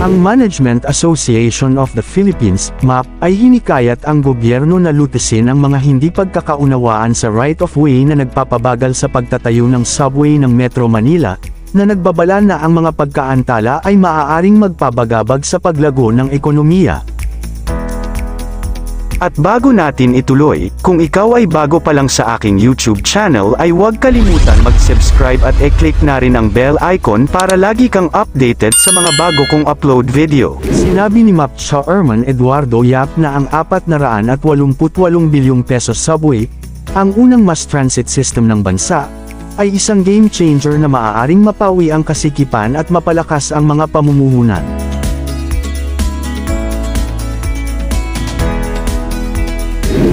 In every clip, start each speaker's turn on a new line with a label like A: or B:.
A: Ang Management Association of the Philippines, MAP, ay hinikayat ang gobyerno na lutasin ang mga hindi pagkakaunawaan sa right-of-way na nagpapabagal sa pagtatayo ng subway ng Metro Manila, na nagbabala na ang mga pagkaantala ay maaaring magpabagabag sa paglago ng ekonomiya. At bago natin ituloy, kung ikaw ay bago pa lang sa aking YouTube channel ay huwag kalimutan mag-subscribe at i-click na rin ang bell icon para lagi kang updated sa mga bago kong upload video. Sinabi ni MAP Chairman Eduardo Yap na ang 488 bilyong pesos subway, ang unang mass transit system ng bansa, ay isang game changer na maaaring mapawi ang kasikipan at mapalakas ang mga pamumuhunan.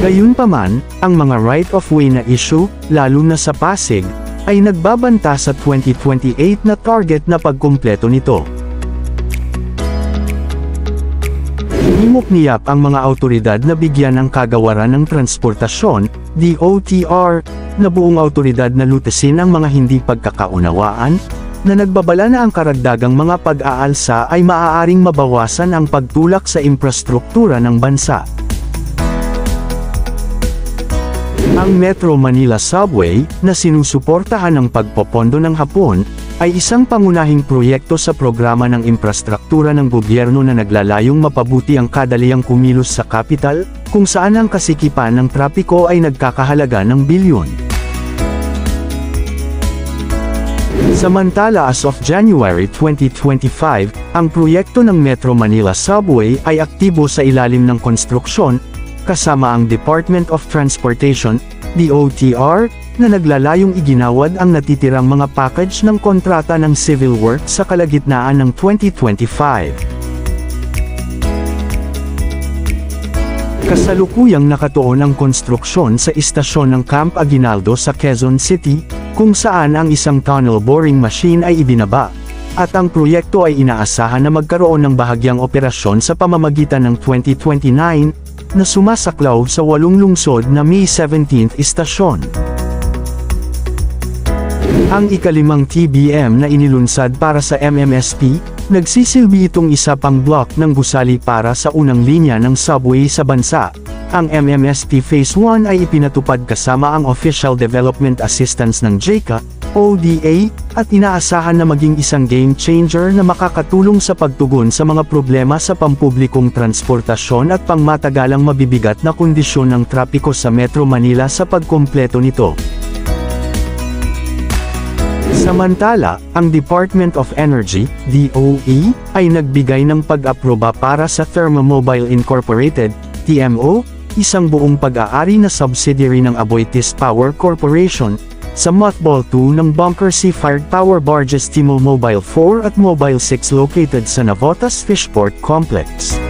A: Gayunpaman, ang mga right-of-way na issue, lalo na sa Pasig, ay nagbabanta sa 2028 na target na pagkumpleto nito. Hinimok ni Yap ang mga awtoridad na bigyan ng kagawaran ng transportasyon, DOTR, na buong awtoridad na lutasin ang mga hindi pagkakaunawaan, na nagbabala na ang karagdagang mga pag-aalsa ay maaaring mabawasan ang pagtulak sa infrastruktura ng bansa. Ang Metro Manila Subway, na sinusuportahan ng pagpopondo ng Hapon, ay isang pangunahing proyekto sa programa ng infrastruktura ng gobyerno na naglalayong mapabuti ang kadaliang kumilos sa kapital, kung saan ang kasikipan ng trapiko ay nagkakahalaga ng bilyon. Samantala as of January 2025, ang proyekto ng Metro Manila Subway ay aktibo sa ilalim ng konstruksyon, kasama ang Department of Transportation, DOTR, na naglalayong iginawad ang natitirang mga package ng kontrata ng civil work sa kalagitnaan ng 2025. Kasalukuyang nakatuon ang konstruksyon sa istasyon ng Camp Aguinaldo sa Quezon City, kung saan ang isang tunnel boring machine ay ibinaba, at ang proyekto ay inaasahan na magkaroon ng bahagyang operasyon sa pamamagitan ng 2029, na sumasaklaw sa 8 lungsod na May 17th istasyon. Ang ika-5 TBM na inilunsad para sa MMSP, nagsisilbi itong isa pang block ng gusali para sa unang linya ng subway sa bansa. Ang MMSP Phase 1 ay ipinatupad kasama ang Official Development Assistance ng JICA, ODA, at inaasahan na maging isang game changer na makakatulong sa pagtugon sa mga problema sa pampublikong transportasyon at pangmatagalang mabibigat na kondisyon ng trapiko sa Metro Manila sa pagkumpleto nito. Samantala, ang Department of Energy, DOE, ay nagbigay ng pag-aproba para sa Thermomobile Incorporated, TMO, isang buong pag-aari na subsidiary ng Aboitiz Power Corporation, sa Mothball 2 ng bunker sea-fired power barges T-Mobile 4 at Mobile 6 located sa Navotas Fishport Complex.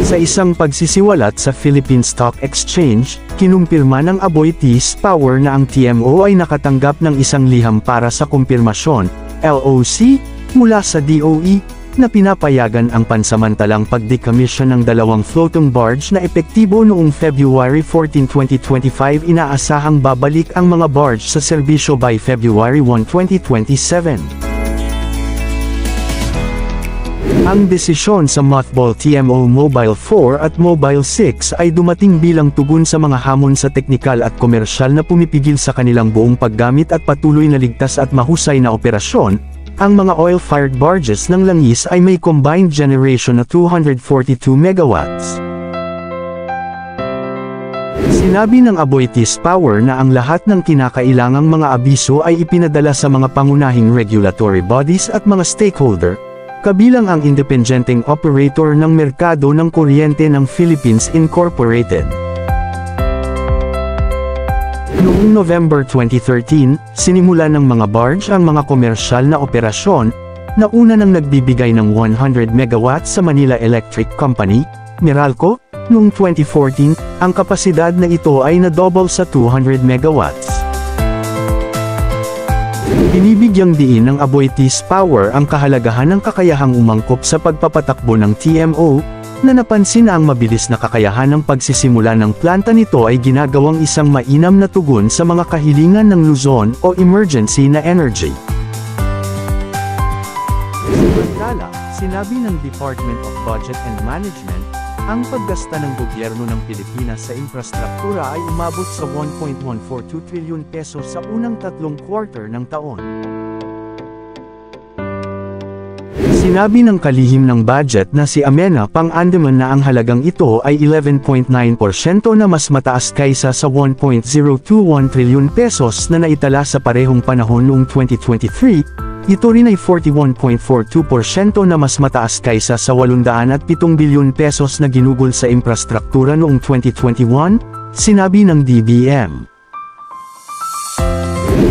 A: Sa isang pagsisiwalat sa Philippine Stock Exchange, kinumpirma ng Aboitiz Power na ang TMO ay nakatanggap ng isang liham para sa kumpirmasyon, LOC, mula sa DOE, na pinapayagan ang pansamantalang pag-decommission ng 2 floating barge na epektibo noong February 14, 2025. Inaasahang babalik ang mga barge sa serbisyo by February 1, 2027. Ang desisyon sa Mothball TMO Mobile 4 at Mobile 6 ay dumating bilang tugon sa mga hamon sa teknikal at komersyal na pumipigil sa kanilang buong paggamit at patuloy na ligtas at mahusay na operasyon. Ang mga oil-fired barges ng langis ay may combined generation na 242 megawatts. Sinabi ng Aboitiz Power na ang lahat ng kinakailangang mga abiso ay ipinadala sa mga pangunahing regulatory bodies at mga stakeholder, kabilang ang independenteng operator ng merkado ng kuryente ng Philippines Incorporated. Noong November 2013, sinimula ng mga barge ang mga komersyal na operasyon, na una nang nagbibigay ng 100 megawatts sa Manila Electric Company, Meralco. Noong 2014, ang kapasidad na ito ay na-double sa 200 megawatts. Binibigyang diin ng Aboitiz Power ang kahalagahan ng kakayahang umangkop sa pagpapatakbo ng TMO, na napansin na ang mabilis na kakayahan ng pagsisimula ng planta nito ay ginagawang isang mainam na tugon sa mga kahilingan ng Luzon o emergency na energy. Samantala, sinabi ng Department of Budget and Management, ang paggasta ng gobyerno ng Pilipinas sa infrastruktura ay umabot sa 1.142 trilyon pesos sa unang tatlong quarter ng taon. Sinabi ng kalihim ng budget na si Amenah Pang-Andaman na ang halagang ito ay 11.9% na mas mataas kaysa sa 1.021 trilyon pesos na naitala sa parehong panahon noong 2023, ito rin ay 41.42% na mas mataas kaysa sa 807 bilyon pesos na ginugol sa infrastruktura noong 2021, sinabi ng DBM.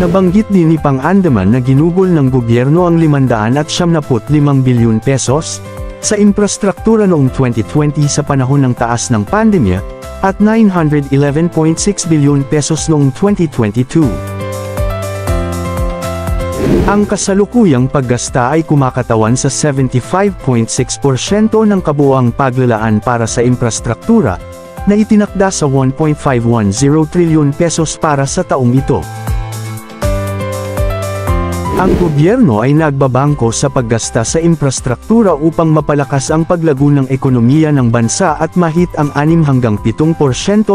A: Nabanggit din ni Pang-Andaman na ginugol ng gobyerno ang 575 bilyon pesos sa infrastruktura noong 2020 sa panahon ng taas ng pandemya, at 911.6 bilyon pesos noong 2022. Ang kasalukuyang paggasta ay kumakatawan sa 75.6% ng kabuuang paglalaan para sa infrastruktura, na itinakda sa 1.510 trilyon pesos para sa taong ito. Ang gobyerno ay nagbabangko sa paggasta sa infrastruktura upang mapalakas ang paglago ng ekonomiya ng bansa at mahit ang 6 hanggang 7%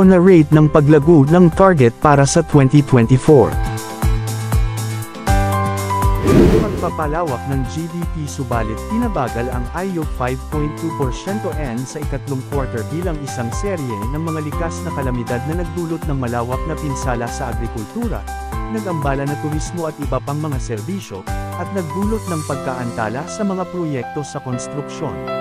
A: na rate ng paglago ng target para sa 2024. Pagpapalawak ng GDP subalit pinabagal ang IO 5.2% sa ikatlong quarter bilang isang serye ng mga likas na kalamidad na nagdulot ng malawak na pinsala sa agrikultura, nag-ambala na turismo at iba pang mga serbisyo, at nagdulot ng pagkaantala sa mga proyekto sa konstruksyon.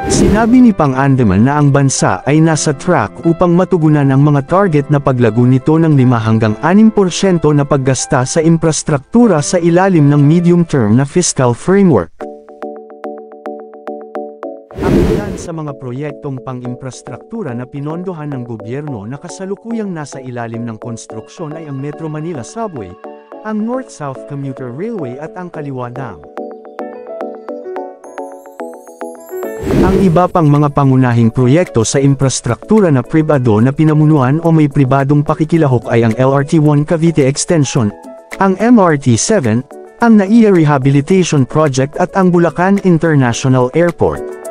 A: Sinabi ni Pang-Andaman na ang bansa ay nasa track upang matugunan ang mga target na paglago nito ng 5 hanggang 6% na paggasta sa infrastruktura sa ilalim ng medium-term na fiscal framework. Ang ilan sa mga proyektong pang-infrastruktura na pinondohan ng gobyerno na kasalukuyang nasa ilalim ng konstruksyon ay ang Metro Manila Subway, ang North-South Commuter Railway at ang Kaliwa Dam. Ang iba pang mga pangunahing proyekto sa infrastruktura na pribado na pinamunuan o may pribadong pakikilahok ay ang LRT-1 Cavite Extension, ang MRT-7, ang NAIA Rehabilitation Project at ang Bulacan International Airport.